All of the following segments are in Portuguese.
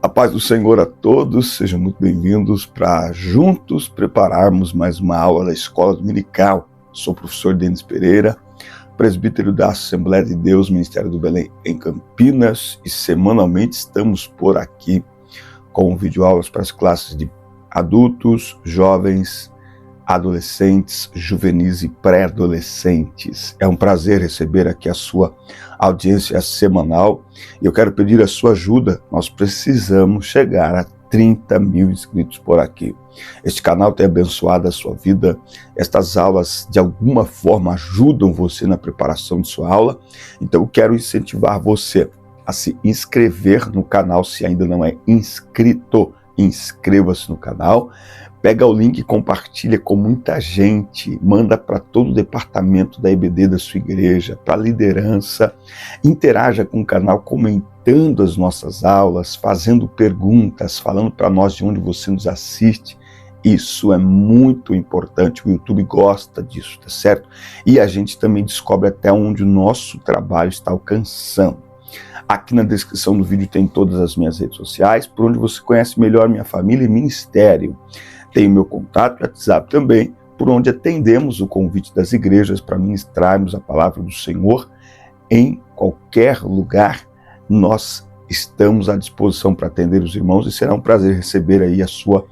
A paz do Senhor a todos, sejam muito bem-vindos para juntos prepararmos mais uma aula da Escola Dominical. Sou o professor Denis Pereira, presbítero da Assembleia de Deus, Ministério do Belém em Campinas, e semanalmente estamos por aqui com videoaulas para as classes de adultos, jovens, adolescentes, juvenis e pré-adolescentes. É um prazer receber aqui a sua audiência semanal e eu quero pedir a sua ajuda. Nós precisamos chegar a 30 mil inscritos por aqui. Este canal tem abençoado a sua vida. Estas aulas de alguma forma ajudam você na preparação de sua aula, então eu quero incentivar você a se inscrever no canal. Se ainda não é inscrito, inscreva-se no canal. Pega o link e compartilha com muita gente, manda para todo o departamento da EBD da sua igreja, para a liderança, interaja com o canal comentando as nossas aulas, fazendo perguntas, falando para nós de onde você nos assiste. Isso é muito importante, o YouTube gosta disso, tá certo? E a gente também descobre até onde o nosso trabalho está alcançando. Aqui na descrição do vídeo tem todas as minhas redes sociais, por onde você conhece melhor minha família e ministério. Tem o meu contato, WhatsApp também, por onde atendemos o convite das igrejas para ministrarmos a palavra do Senhor em qualquer lugar. Nós estamos à disposição para atender os irmãos e será um prazer receber aí a sua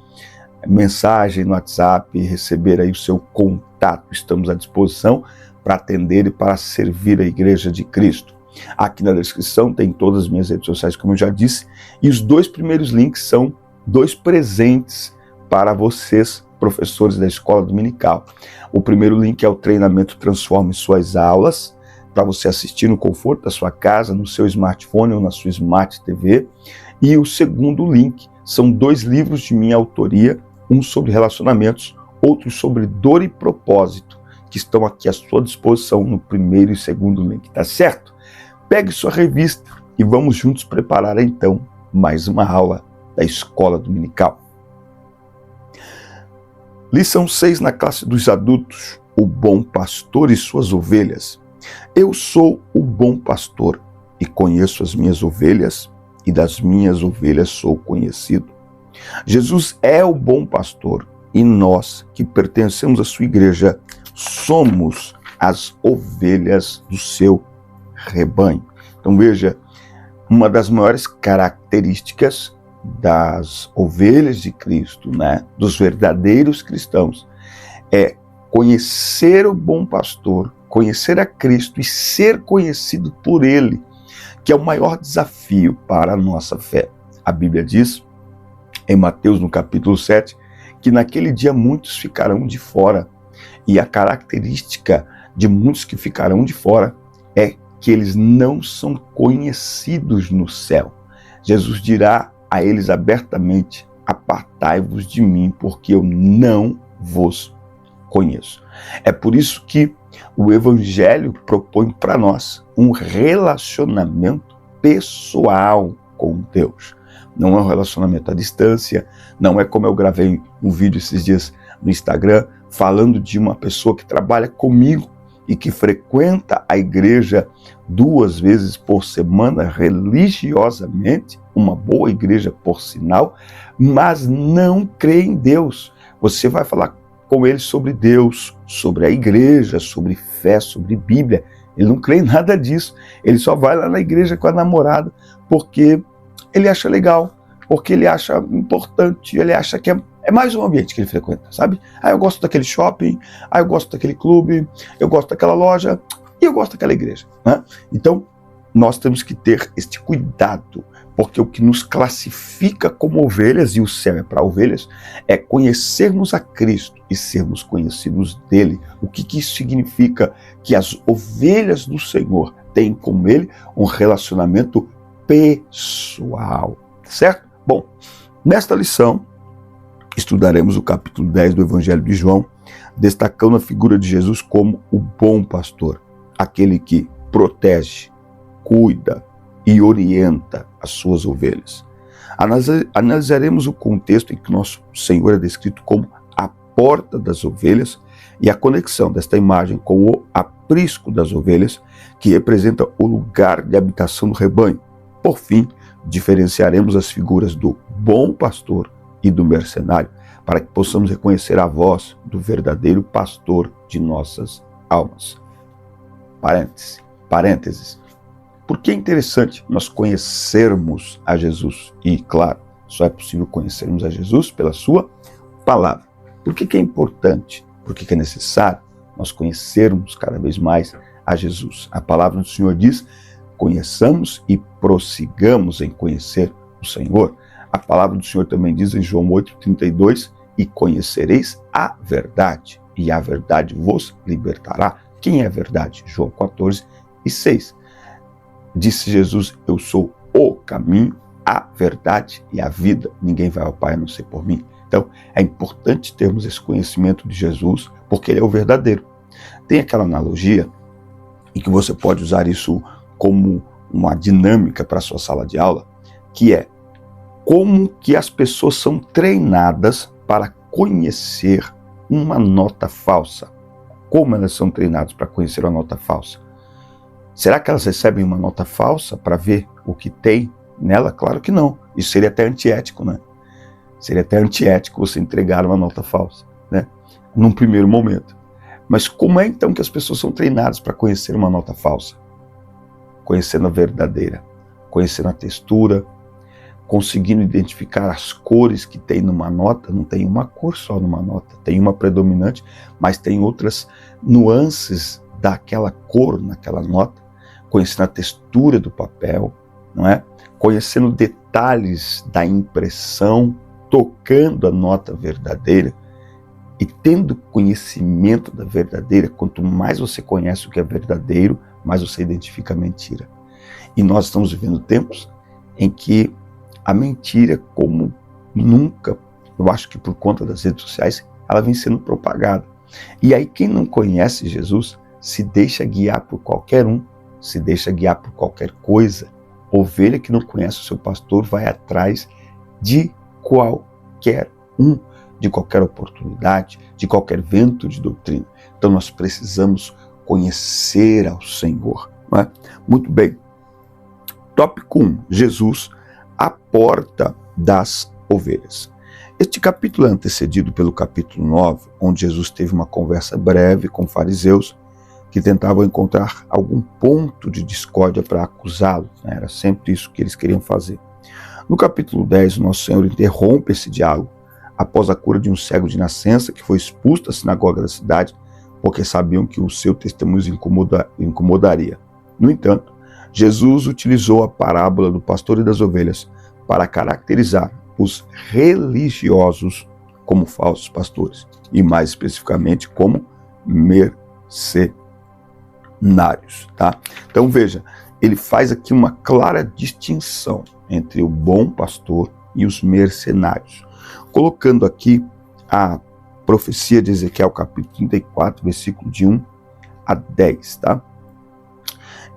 mensagem no WhatsApp, receber aí o seu contato. Estamos à disposição para atender e para servir a Igreja de Cristo. Aqui na descrição tem todas as minhas redes sociais, como eu já disse, e os dois primeiros links são dois presentes para vocês, professores da Escola Dominical. O primeiro link é o treinamento Transforme Suas Aulas, para você assistir no conforto da sua casa, no seu smartphone ou na sua Smart TV. E o segundo link são dois livros de minha autoria, um sobre relacionamentos, outro sobre dor e propósito, que estão aqui à sua disposição no primeiro e segundo link, tá certo? Pegue sua revista e vamos juntos preparar então mais uma aula da Escola Dominical. Lição 6 na classe dos adultos, o bom pastor e suas ovelhas. Eu sou o bom pastor e conheço as minhas ovelhas, e das minhas ovelhas sou conhecido. Jesus é o bom pastor e nós, que pertencemos à sua igreja, somos as ovelhas do seu rebanho. Então veja, uma das maiores características das ovelhas de Cristo, dos verdadeiros cristãos, é conhecer o bom pastor, conhecer a Cristo e ser conhecido por ele, que é o maior desafio para a nossa fé. A Bíblia diz, em Mateus no capítulo 7, que naquele dia muitos ficarão de fora, e a característica de muitos que ficarão de fora é que eles não são conhecidos no céu. Jesus dirá a eles abertamente: apartai-vos de mim, porque eu não vos conheço. É por isso que o Evangelho propõe para nós um relacionamento pessoal com Deus. Não é um relacionamento à distância, não é como eu gravei um vídeo esses dias no Instagram, falando de uma pessoa que trabalha comigo e que frequenta a igreja 2 vezes por semana religiosamente, uma boa igreja por sinal, mas não crê em Deus. Você vai falar com ele sobre Deus, sobre a igreja, sobre fé, sobre Bíblia. Ele não crê em nada disso. Ele só vai lá na igreja com a namorada porque ele acha legal, porque ele acha importante, ele acha que é mais um ambiente que ele frequenta, sabe? Eu gosto daquele shopping, eu gosto daquele clube, eu gosto daquela loja e eu gosto daquela igreja, Então, nós temos que ter este cuidado, porque o que nos classifica como ovelhas, e o céu é para ovelhas, é conhecermos a Cristo e sermos conhecidos dele. O que isso significa? Que as ovelhas do Senhor têm com ele um relacionamento pessoal, certo? Bom, nesta lição, estudaremos o capítulo 10 do Evangelho de João, destacando a figura de Jesus como o bom pastor, aquele que protege, cuida e orienta as suas ovelhas. Analisaremos o contexto em que nosso Senhor é descrito como a porta das ovelhas e a conexão desta imagem com o aprisco das ovelhas, que representa o lugar de habitação do rebanho. Por fim, diferenciaremos as figuras do bom pastor e do mercenário, para que possamos reconhecer a voz do verdadeiro pastor de nossas almas. Parênteses. Por que é interessante nós conhecermos a Jesus? E, claro, só é possível conhecermos a Jesus pela sua palavra. Por que é importante? Por que é necessário nós conhecermos cada vez mais a Jesus? A palavra do Senhor diz: conheçamos e prossigamos em conhecer o Senhor. A palavra do Senhor também diz em João 8,32: e conhecereis a verdade, e a verdade vos libertará. Quem é a verdade? João 14:6. Disse Jesus: eu sou o caminho, a verdade e a vida. Ninguém vai ao Pai a não ser por mim. Então, é importante termos esse conhecimento de Jesus, porque ele é o verdadeiro. Tem aquela analogia, e que você pode usar isso como uma dinâmica para a sua sala de aula, que é como que as pessoas são treinadas para conhecer uma nota falsa. Como elas são treinadas para conhecer uma nota falsa? Será que elas recebem uma nota falsa para ver o que tem nela? Claro que não. Isso seria até antiético, né? Seria até antiético você entregar uma nota falsa, né? Num primeiro momento. Mas como é então que as pessoas são treinadas para conhecer uma nota falsa? Conhecendo a verdadeira, conhecendo a textura, conseguindo identificar as cores que tem numa nota. Não tem uma cor só numa nota, tem uma predominante, mas tem outras nuances daquela cor naquela nota, conhecendo a textura do papel, não é? Conhecendo detalhes da impressão, tocando a nota verdadeira e tendo conhecimento da verdadeira. Quanto mais você conhece o que é verdadeiro, mais você identifica a mentira. E nós estamos vivendo tempos em que a mentira, como nunca, eu acho que por conta das redes sociais, ela vem sendo propagada. E aí quem não conhece Jesus se deixa guiar por qualquer um, se deixa guiar por qualquer coisa. Ovelha que não conhece o seu pastor vai atrás de qualquer um, de qualquer oportunidade, de qualquer vento de doutrina. Então nós precisamos conhecer ao Senhor, não é? Muito bem. Tópico 1. Jesus, a porta das ovelhas. Este capítulo é antecedido pelo capítulo 9, onde Jesus teve uma conversa breve com fariseus que tentavam encontrar algum ponto de discórdia para acusá-lo. Era sempre isso que eles queriam fazer. No capítulo 10, o Nosso Senhor interrompe esse diálogo após a cura de um cego de nascença que foi expulso da sinagoga da cidade porque sabiam que o seu testemunho incomodaria. No entanto, Jesus utilizou a parábola do pastor e das ovelhas para caracterizar os religiosos como falsos pastores e, mais especificamente, como mercenários. Tá? Então veja, ele faz aqui uma clara distinção entre o bom pastor e os mercenários, colocando aqui a profecia de Ezequiel, capítulo 34, versículo de 1 a 10. Tá?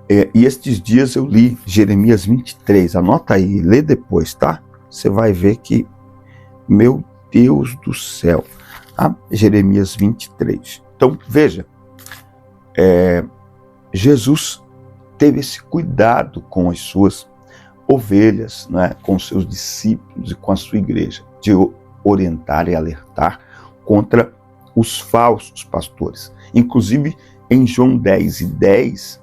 E estes dias eu li Jeremias 23, anota aí, lê depois, tá? Você vai ver que, meu Deus do céu, tá? Jeremias 23. Então, veja, Jesus teve esse cuidado com as suas ovelhas, né, com os seus discípulos e com a sua igreja, de orientar e alertar contra os falsos pastores. Inclusive, em João 10:10,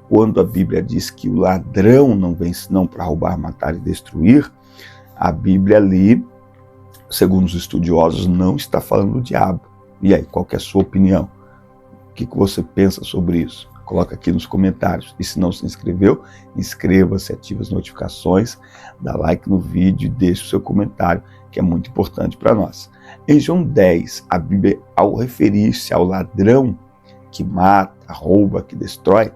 quando a Bíblia diz que o ladrão não vem senão para roubar, matar e destruir, a Bíblia ali, segundo os estudiosos, não está falando do diabo. E aí, qual que é a sua opinião? O que você pensa sobre isso? Coloca aqui nos comentários. E se não se inscreveu, inscreva-se, ative as notificações, dá like no vídeo e deixe o seu comentário, que é muito importante para nós. Em João 10, a Bíblia, ao referir-se ao ladrão que mata, rouba, que destrói,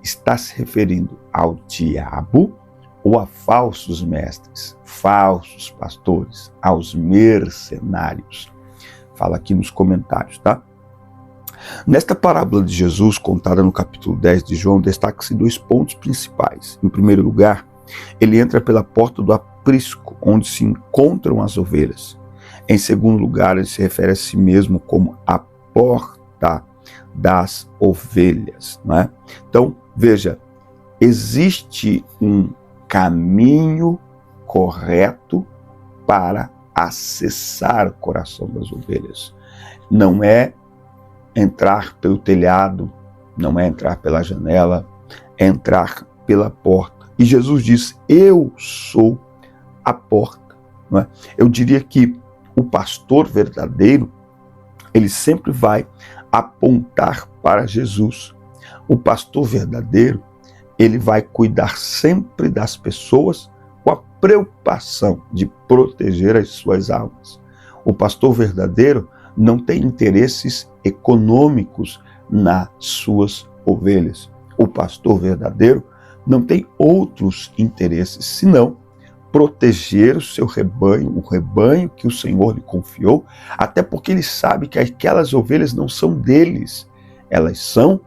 está se referindo ao diabo ou a falsos mestres, falsos pastores, aos mercenários? Fala aqui nos comentários, tá? Nesta parábola de Jesus, contada no capítulo 10 de João, destaca-se dois pontos principais. Em primeiro lugar, ele entra pela porta do aprisco, onde se encontram as ovelhas. Em segundo lugar, ele se refere a si mesmo como a porta das ovelhas, não é? Então, veja, existe um caminho correto para acessar o coração das ovelhas. Não é entrar pelo telhado, não é entrar pela janela, é entrar pela porta. E Jesus diz: eu sou a porta. Não é? Eu diria que o pastor verdadeiro, ele sempre vai apontar para Jesus. O pastor verdadeiro, ele vai cuidar sempre das pessoas com a preocupação de proteger as suas almas. O pastor verdadeiro não tem interesses econômicos nas suas ovelhas. O pastor verdadeiro não tem outros interesses senão proteger o seu rebanho, o rebanho que o Senhor lhe confiou, até porque ele sabe que aquelas ovelhas não são deles, elas são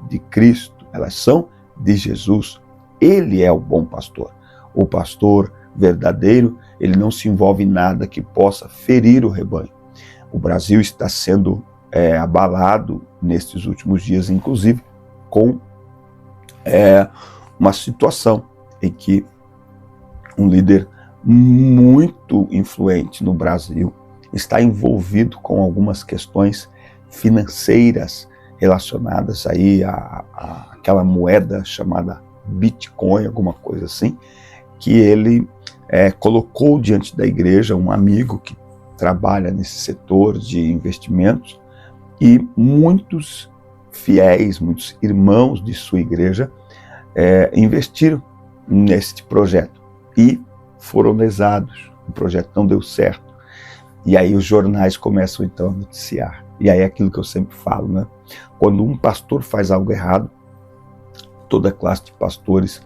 de Cristo, elas são de Jesus. Ele é o bom pastor. O pastor verdadeiro, ele não se envolve em nada que possa ferir o rebanho. O Brasil está sendo abalado nestes últimos dias, inclusive, com uma situação em que um líder muito influente no Brasil está envolvido com algumas questões financeiras relacionadas aí àquela moeda chamada Bitcoin, alguma coisa assim, que ele colocou diante da igreja um amigo que trabalha nesse setor de investimentos, e muitos fiéis, muitos irmãos de sua igreja investiram neste projeto e foram lesados. O projeto não deu certo. E aí os jornais começam então a noticiar. E aí é aquilo que eu sempre falo, né? Quando um pastor faz algo errado, toda classe de pastores,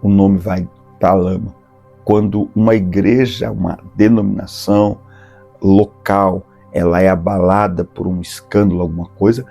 o nome vai para a lama. Quando uma igreja, uma denominação local, ela é abalada por um escândalo, alguma coisa,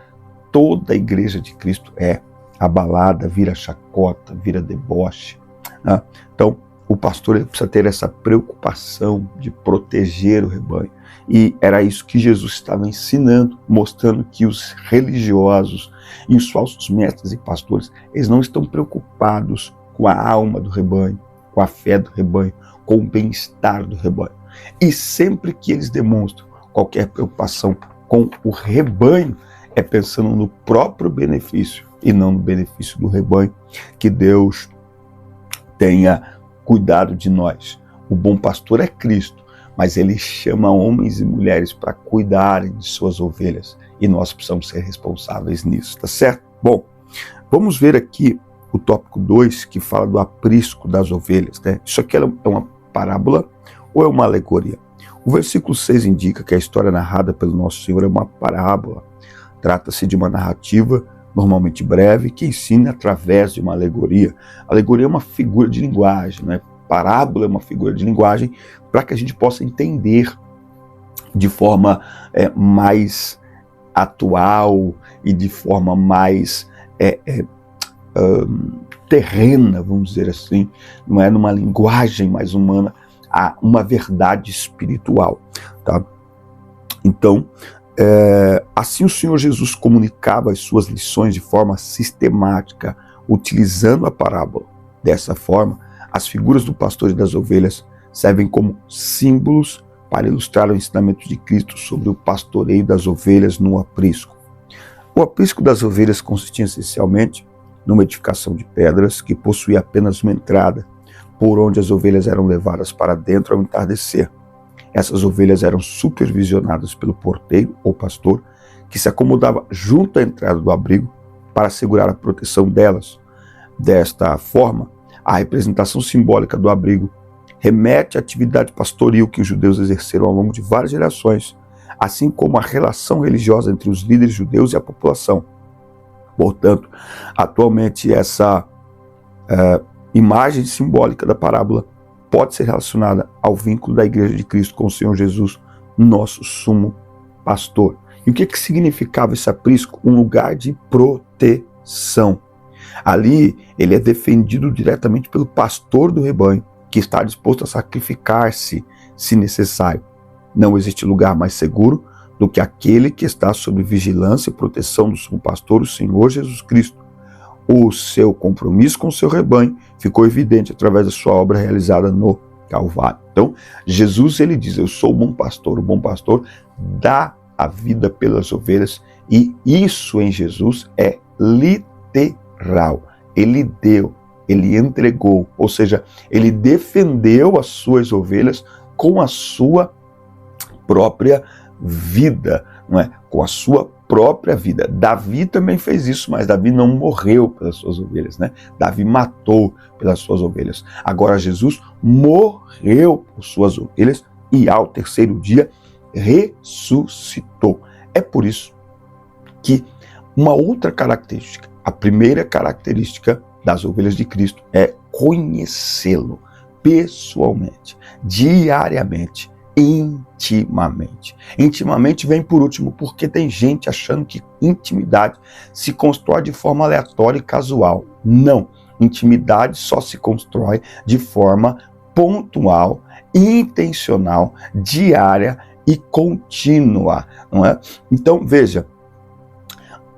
toda a igreja de Cristo é abalada, vira chacota, vira deboche. Né? Então, o pastor ele precisa ter essa preocupação de proteger o rebanho. E era isso que Jesus estava ensinando, mostrando que os religiosos e os falsos mestres e pastores, eles não estão preocupados com a alma do rebanho, com a fé do rebanho, com o bem-estar do rebanho. E sempre que eles demonstram qualquer preocupação com o rebanho, é pensando no próprio benefício e não no benefício do rebanho. Que Deus tenha cuidado de nós. O bom pastor é Cristo, mas ele chama homens e mulheres para cuidarem de suas ovelhas, e nós precisamos ser responsáveis nisso, tá certo? Bom, vamos ver aqui o tópico 2, que fala do aprisco das ovelhas, né? Isso aqui é uma parábola ou é uma alegoria? O versículo 6 indica que a história narrada pelo nosso Senhor é uma parábola. Trata-se de uma narrativa normalmente breve, que ensina através de uma alegoria. Alegoria é uma figura de linguagem, né? Parábola é uma figura de linguagem para que a gente possa entender de forma mais atual e de forma mais terrena, vamos dizer assim, não é numa linguagem mais humana, uma verdade espiritual. Tá? Então, assim o Senhor Jesus comunicava as suas lições de forma sistemática, utilizando a parábola. Dessa forma, as figuras do pastor e das ovelhas servem como símbolos para ilustrar o ensinamento de Cristo sobre o pastoreio das ovelhas no aprisco. O aprisco das ovelhas consistia essencialmente numa edificação de pedras que possuía apenas uma entrada, por onde as ovelhas eram levadas para dentro ao entardecer. Essas ovelhas eram supervisionadas pelo porteiro ou pastor, que se acomodava junto à entrada do abrigo para assegurar a proteção delas. Desta forma, a representação simbólica do abrigo remete à atividade pastoril que os judeus exerceram ao longo de várias gerações, assim como a relação religiosa entre os líderes judeus e a população. Portanto, atualmente essa imagem simbólica da parábola pode ser relacionada ao vínculo da Igreja de Cristo com o Senhor Jesus, nosso sumo pastor. E o que significava esse aprisco? Um lugar de proteção. Ali, ele é defendido diretamente pelo pastor do rebanho, que está disposto a sacrificar-se, se necessário. Não existe lugar mais seguro do que aquele que está sob vigilância e proteção do sumo pastor, o Senhor Jesus Cristo. O seu compromisso com o seu rebanho ficou evidente através da sua obra realizada no Calvário. Então, Jesus, ele diz, eu sou o bom pastor dá a vida pelas ovelhas, e isso em Jesus é literal. Ele deu, ele entregou, ou seja, ele defendeu as suas ovelhas com a sua própria vida, não é? Com a sua própria vida. Davi também fez isso, mas Davi não morreu pelas suas ovelhas, né? Davi matou pelas suas ovelhas. Agora Jesus morreu por suas ovelhas e ao terceiro dia ressuscitou. É por isso que uma outra característica, a primeira característica das ovelhas de Cristo é conhecê-lo pessoalmente, diariamente, intimamente. Intimamente vem por último, porque tem gente achando que intimidade se constrói de forma aleatória e casual. Não. Intimidade só se constrói de forma pontual, intencional, diária e contínua, não é? Então, veja,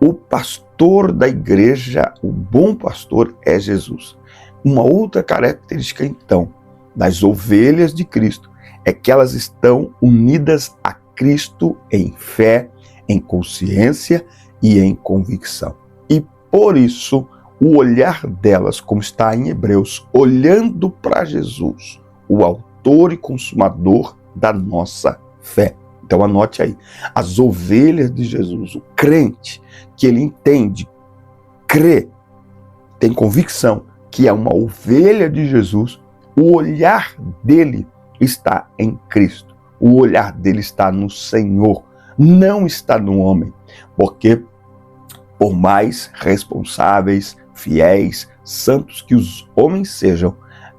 o pastor da igreja, o bom pastor é Jesus. Uma outra característica, então, das ovelhas de Cristo é que elas estão unidas a Cristo em fé, em consciência e em convicção. E por isso, o olhar delas, como está em Hebreus, olhando para Jesus, o autor e consumador da nossa fé. Então anote aí, as ovelhas de Jesus, o crente, que ele entende, crê, tem convicção que é uma ovelha de Jesus, o olhar dele está em Cristo. O olhar dele está no Senhor, não está no homem. Porque por mais responsáveis, fiéis, santos que os homens sejam,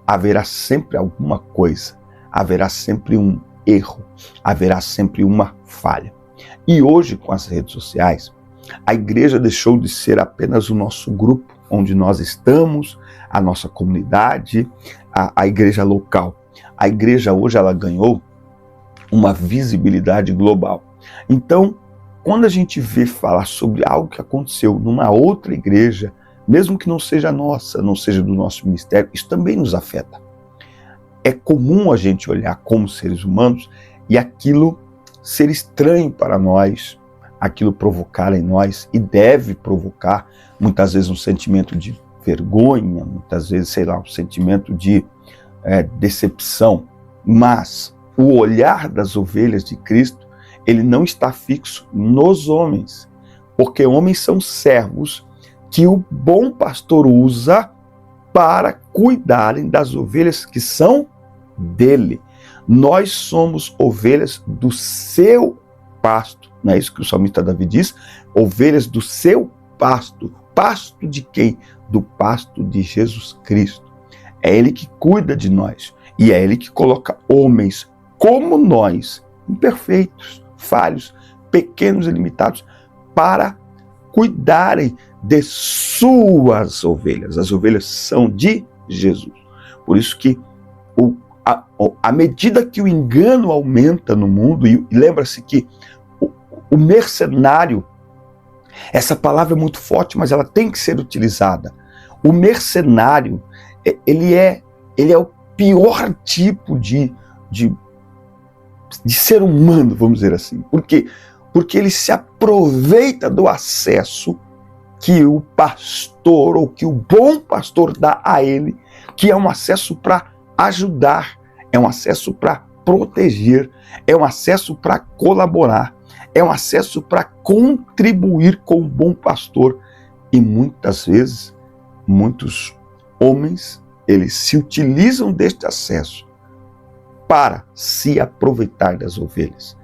haverá sempre alguma coisa, haverá sempre um erro, haverá sempre uma falha. E hoje, com as redes sociais, a igreja deixou de ser apenas o nosso grupo, onde nós estamos, a nossa comunidade, a igreja local. A igreja hoje ela ganhou uma visibilidade global. Então, quando a gente vê falar sobre algo que aconteceu numa outra igreja, mesmo que não seja nossa, não seja do nosso ministério, isso também nos afeta. É comum a gente olhar como seres humanos e aquilo ser estranho para nós, aquilo provocar em nós, e deve provocar, muitas vezes, um sentimento de vergonha, muitas vezes, sei lá, um sentimento de decepção. Mas o olhar das ovelhas de Cristo, ele não está fixo nos homens, porque homens são servos que o bom pastor usa para cuidarem das ovelhas que são dele. Nós somos ovelhas do seu pasto, não é isso que o salmista Davi diz? Ovelhas do seu pasto. Pasto de quem? Do pasto de Jesus Cristo. É ele que cuida de nós e é ele que coloca homens como nós, imperfeitos, falhos, pequenos e limitados, para cuidarem de suas ovelhas. As ovelhas são de Jesus. Por isso que à medida que o engano aumenta no mundo, e lembra-se que o mercenário, essa palavra é muito forte, mas ela tem que ser utilizada. O mercenário, ele é o pior tipo de ser humano, vamos dizer assim. Por quê? Porque ele se aproveita do acesso que o pastor, ou que o bom pastor dá a ele, que é um acesso para ajudar, é um acesso para proteger, é um acesso para colaborar, é um acesso para contribuir com o bom pastor. E muitas vezes, muitos homens, eles se utilizam deste acesso para se aproveitar das ovelhas,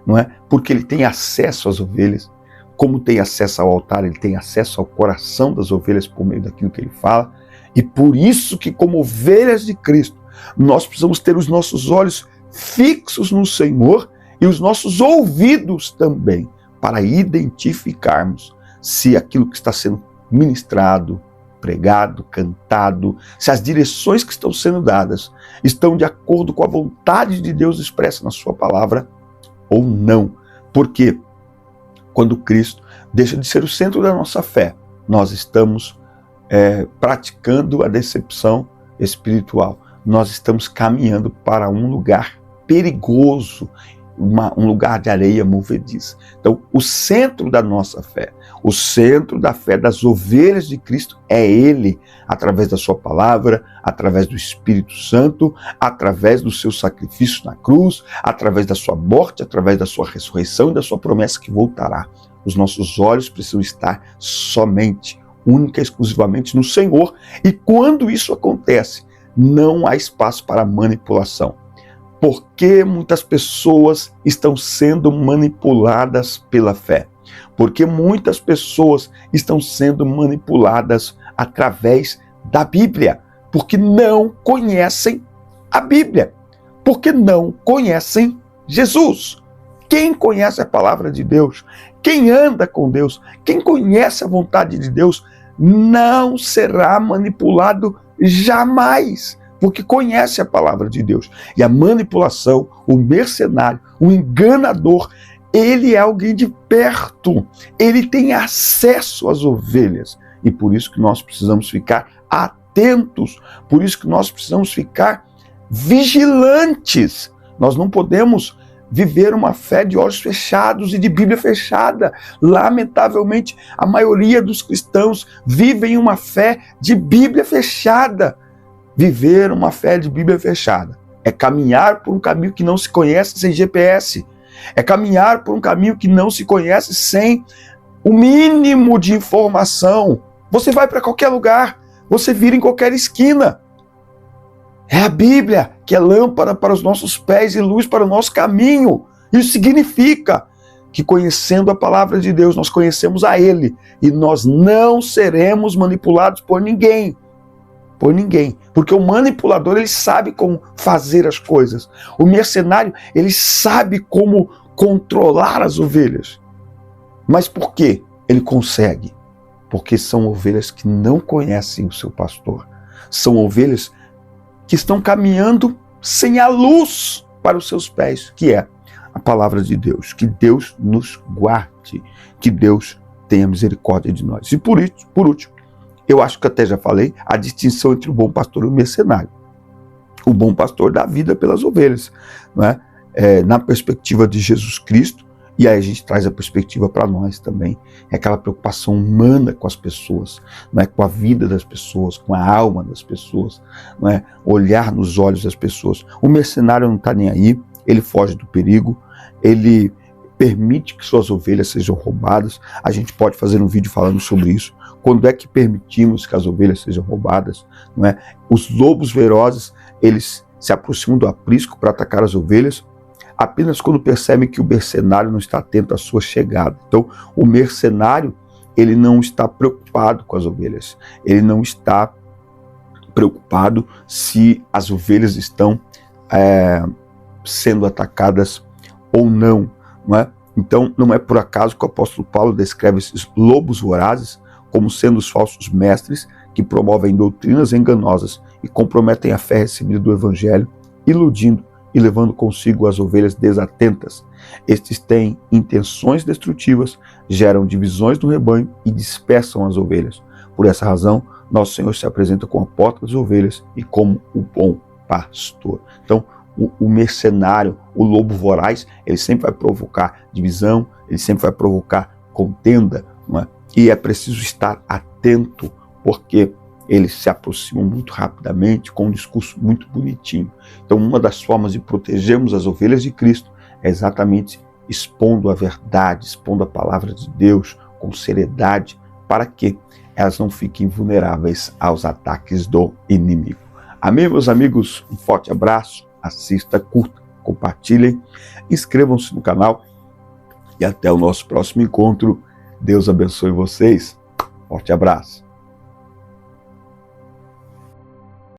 não é? Porque ele tem acesso às ovelhas, como tem acesso ao altar, ele tem acesso ao coração das ovelhas por meio daquilo que ele fala, e por isso que, como ovelhas de Cristo, nós precisamos ter os nossos olhos fixos no Senhor e os nossos ouvidos também, para identificarmos se aquilo que está sendo ministrado, pregado, cantado, se as direções que estão sendo dadas estão de acordo com a vontade de Deus expressa na sua palavra ou não. Porque quando Cristo deixa de ser o centro da nossa fé, nós estamos praticando a decepção espiritual. nós estamos caminhando para um lugar perigoso, um lugar de areia movediça. Então, o centro da nossa fé, o centro da fé das ovelhas de Cristo é Ele, através da sua palavra, através do Espírito Santo, através do seu sacrifício na cruz, através da sua morte, através da sua ressurreição e da sua promessa que voltará. Os nossos olhos precisam estar somente, única e exclusivamente no Senhor. E quando isso acontece, não há espaço para manipulação. Porque muitas pessoas estão sendo manipuladas pela fé? Porque muitas pessoas estão sendo manipuladas através da Bíblia, porque não conhecem a Bíblia, porque não conhecem Jesus. Quem conhece a palavra de Deus, quem anda com Deus, quem conhece a vontade de Deus, não será manipulado jamais, porque conhece a palavra de Deus. E a manipulação, o mercenário, o enganador, ele é alguém de perto, ele tem acesso às ovelhas. E por isso que nós precisamos ficar atentos, por isso que nós precisamos ficar vigilantes. Nós não podemos viver uma fé de olhos fechados e de Bíblia fechada. Lamentavelmente, a maioria dos cristãos vivem uma fé de Bíblia fechada. Viver uma fé de Bíblia fechada é caminhar por um caminho que não se conhece sem GPS. É caminhar por um caminho que não se conhece sem o mínimo de informação. Você vai para qualquer lugar, você vira em qualquer esquina. É a Bíblia que é lâmpada para os nossos pés e luz para o nosso caminho. Isso significa que, conhecendo a palavra de Deus, nós conhecemos a Ele e nós não seremos manipulados por ninguém. Por ninguém. Porque o manipulador, ele sabe como fazer as coisas. O mercenário, ele sabe como controlar as ovelhas. Mas por quê? Ele consegue. Porque são ovelhas que não conhecem o seu pastor. São ovelhas que estão caminhando sem a luz para os seus pés, que é a palavra de Deus. Que Deus nos guarde. Que Deus tenha misericórdia de nós. E por último, eu acho que até já falei, a distinção entre o bom pastor e o mercenário. O bom pastor dá vida pelas ovelhas, não é? Na perspectiva de Jesus Cristo, e aí a gente traz a perspectiva para nós também. É aquela preocupação humana com as pessoas, não é? Com a vida das pessoas, com a alma das pessoas, não é? Olhar nos olhos das pessoas. O mercenário não está nem aí, ele foge do perigo, ele permite que suas ovelhas sejam roubadas. A gente pode fazer um vídeo falando sobre isso. Quando é que permitimos que as ovelhas sejam roubadas? Não é? Os lobos ferozes, eles se aproximam do aprisco para atacar as ovelhas apenas quando percebem que o mercenário não está atento à sua chegada. Então, o mercenário, ele não está preocupado com as ovelhas. Ele não está preocupado se as ovelhas estão sendo atacadas ou não. Não é? Então, não é por acaso que o apóstolo Paulo descreve esses lobos vorazes como sendo os falsos mestres que promovem doutrinas enganosas e comprometem a fé recebida do Evangelho, iludindo e levando consigo as ovelhas desatentas. Estes têm intenções destrutivas, geram divisões no rebanho e dispersam as ovelhas. Por essa razão, nosso Senhor se apresenta como a porta das ovelhas e como o bom pastor. Então, o mercenário, o lobo voraz, ele sempre vai provocar divisão, ele sempre vai provocar contenda, não é? E é preciso estar atento, porque eles se aproximam muito rapidamente com um discurso muito bonitinho. Então, uma das formas de protegermos as ovelhas de Cristo é exatamente expondo a verdade, expondo a palavra de Deus com seriedade, para que elas não fiquem vulneráveis aos ataques do inimigo. Amém, meus amigos? Um forte abraço, assista, curta, compartilhem, inscrevam-se no canal e até o nosso próximo encontro. Deus abençoe vocês. Forte abraço.